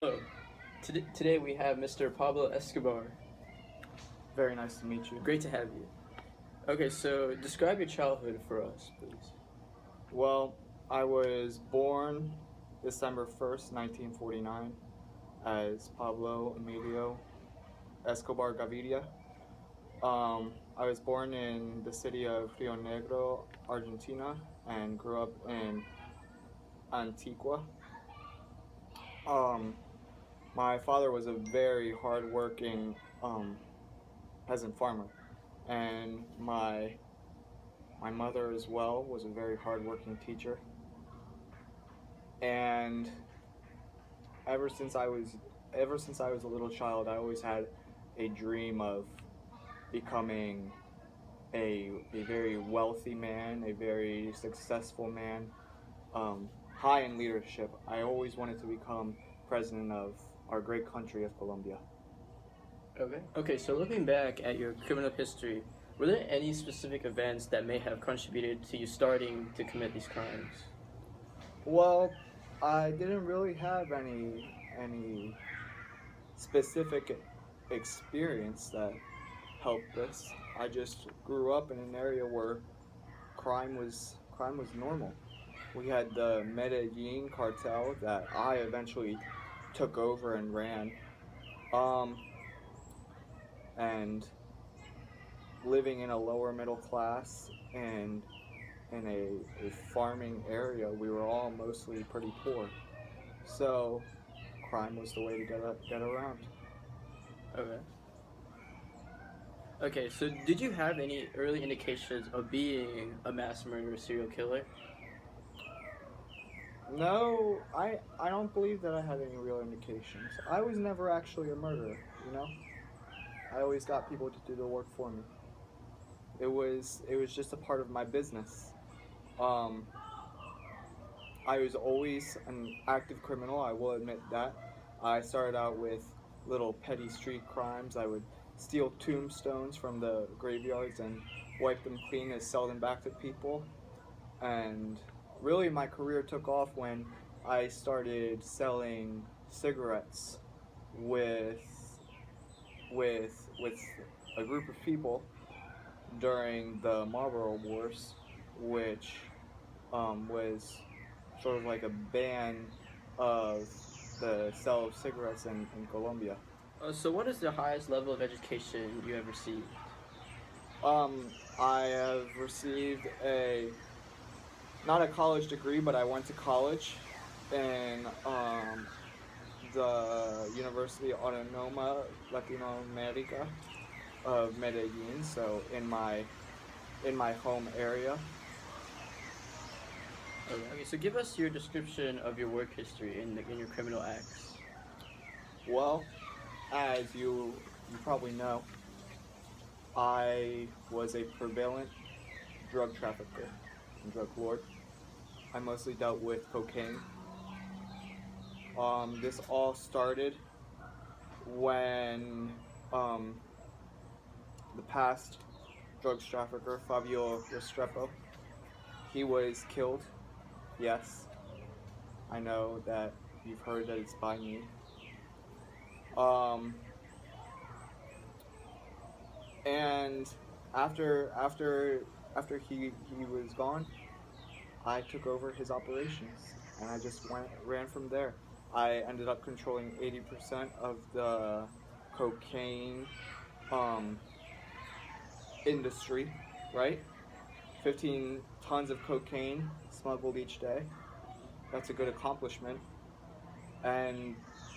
Hello. Today we have Mr. Pablo Escobar. Very nice to meet you. Great to have you. Okay, so describe your childhood for us, please. Well, I was born December 1st, 1949, as Pablo Emilio Escobar Gaviria. I was born in the city of Rio Negro, Argentina, and grew up in Antigua. Um, my father was a very hardworking peasant farmer, and my mother as well was a very hardworking teacher. And ever since I was ever since I was a little child, I always had a dream of becoming a very wealthy man, a very successful man, high in leadership. I always wanted to become president of our great country of Colombia. Okay. Okay, so looking back at your criminal history, were there any specific events that may have contributed to you starting to commit these crimes? Well, I didn't really have any specific experience that helped this. I just grew up in an area where crime was normal. We had the Medellin cartel that I eventually took over and ran. Um, and living in a lower middle class and in a farming area, we were all mostly pretty poor. So crime was the way to get around. Okay. Okay, so did you have any early indications of being a mass murderer serial killer? No, I don't believe that I had any real indications. I was never actually a murderer, you know? I always got people to do the work for me. It was just a part of my business. Um, I was always an active criminal, I will admit that. I started out with little petty street crimes. I would steal tombstones from the graveyards and wipe them clean and sell them back to people. And really, my career took off when I started selling cigarettes with with a group of people during the Marlboro Wars, which was sort of like a ban of the sale of cigarettes in Colombia. So what is the highest level of education you have received? I have received a not a college degree, but I went to college in the University Autonoma Latinoamerica of Medellin, so in my home area. Okay, so give us your description of your work history in your criminal acts. Well, as you probably know, I was a prevalent drug trafficker and drug lord. I mostly dealt with cocaine. This all started when um, the past drugs trafficker Fabio Restrepo, he was killed. Yes, I know that you've heard that it's by me. Um, and after he was gone, I took over his operations, and I just ran from there. I ended up controlling 80% of the cocaine um, industry, right? 15 tons of cocaine smuggled each day. That's a good accomplishment. And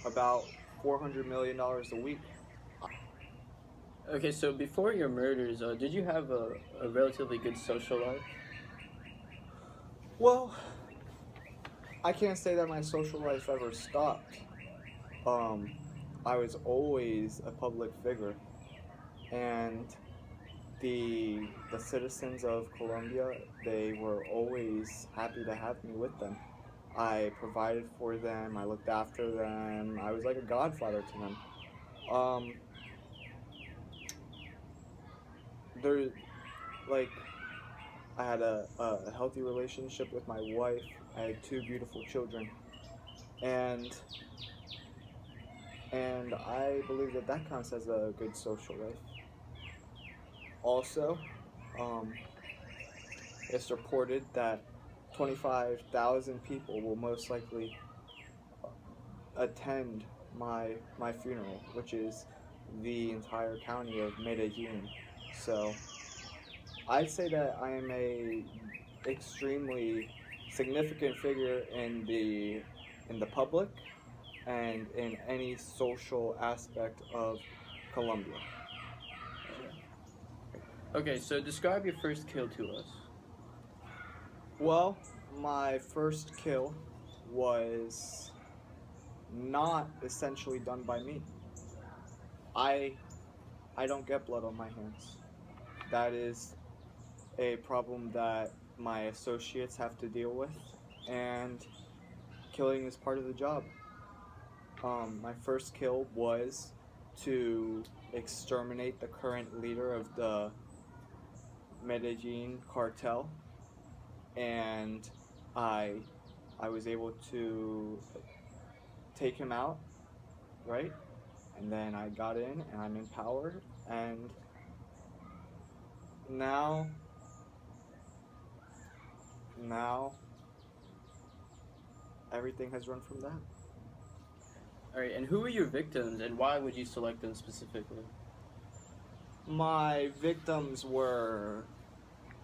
about $400 million a week. Okay, so before your murders, did you have a relatively good social life? Well, I can't say that my social life ever stopped. Um, I was always a public figure, and the citizens of Colombia, they were always happy to have me with them. I provided for them. I looked after them. I was like a godfather to them. Um, there, like, I had a healthy relationship with my wife. I had two beautiful children, and and I believe that that counts as a good social life. Also, um, it's reported that 25,000 people will most likely attend my funeral, which is the entire county of Medellin. So I'd say that I am a extremely significant figure in the public and in any social aspect of Colombia. Okay, so describe your first kill to us. Well, my first kill was not essentially done by me. I I don't get blood on my hands. That is a problem that my associates have to deal with, and killing is part of the job. My first kill was to exterminate the current leader of the Medellin cartel, and I I was able to take him out, right? And then I got in and I'm in power, and now now everything has run from that. All right, and who were your victims, and why would you select them specifically? My victims were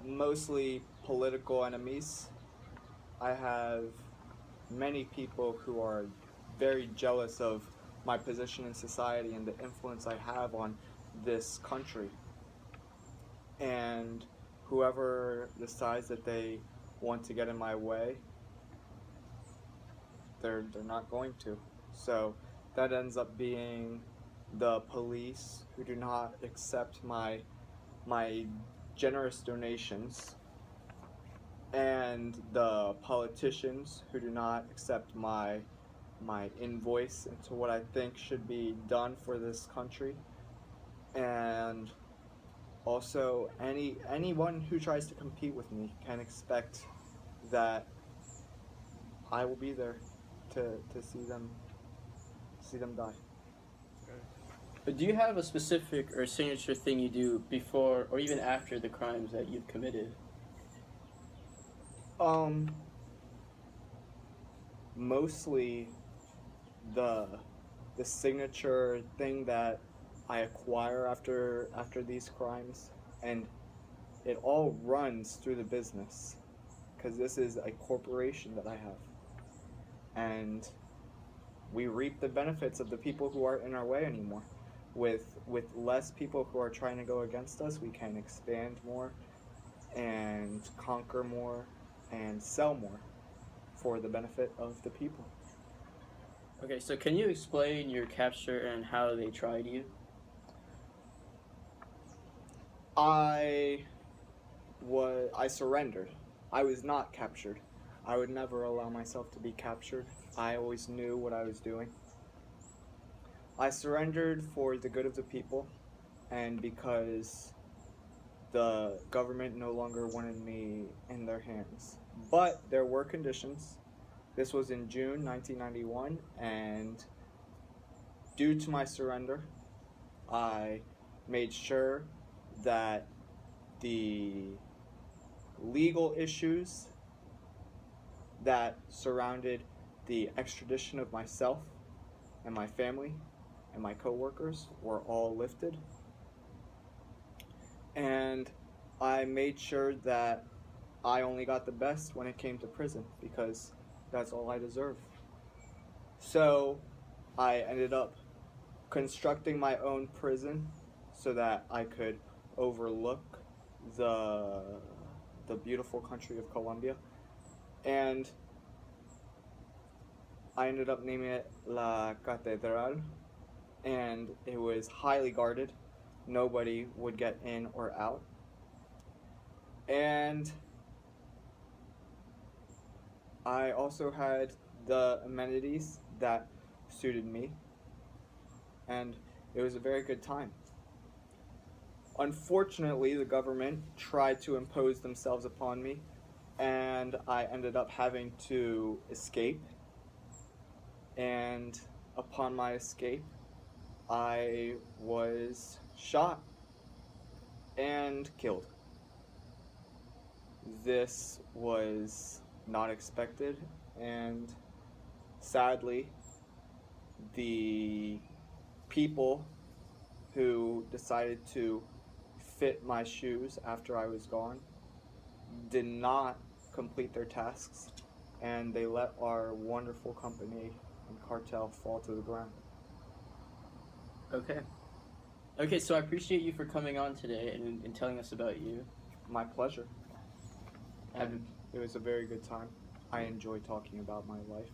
mostly political enemies. I have many people who are very jealous of my position in society and the influence I have on this country. And whoever decides that they want to get in my way, they're not going to. So that ends up being the police who do not accept my generous donations, and the politicians who do not accept my invoice into what I think should be done for this country, and also anyone who tries to compete with me can expect that I will be there to see them die. But do you have a specific or signature thing you do before or even after the crimes that you've committed? Um, Mostly the the signature thing that I acquire after these crimes, and it all runs through the business because this is a corporation that I have, and we reap the benefits of the people who aren't in our way anymore. With less people who are trying to go against us, we can expand more and conquer more and sell more for the benefit of the people. Okay, so can you explain your capture and how they tried you? I I surrendered. I was not captured. I would never allow myself to be captured. I always knew what I was doing. I surrendered for the good of the people and because the government no longer wanted me in their hands. But there were conditions. This was in June 1991, and due to my surrender, I made sure that the legal issues that surrounded the extradition of myself and my family and my coworkers were all lifted. And I made sure that I only got the best when it came to prison because that's all I deserve. So I ended up constructing my own prison so that I could overlook the the beautiful country of Colombia, and I ended up naming it La Catedral, and it was highly guarded. Nobody would get in or out. And I also had the amenities that suited me, and it was a very good time. Unfortunately, the government tried to impose themselves upon me, and I ended up having to escape. And upon my escape, I was shot and killed. This was not expected, and sadly, the people who decided to fit my shoes after I was gone did not complete their tasks, and they let our wonderful company and cartel fall to the ground. Okay. Okay, so I appreciate you for coming on today and telling us about you. My pleasure. Have- And it was a very good time. I enjoy talking about my life.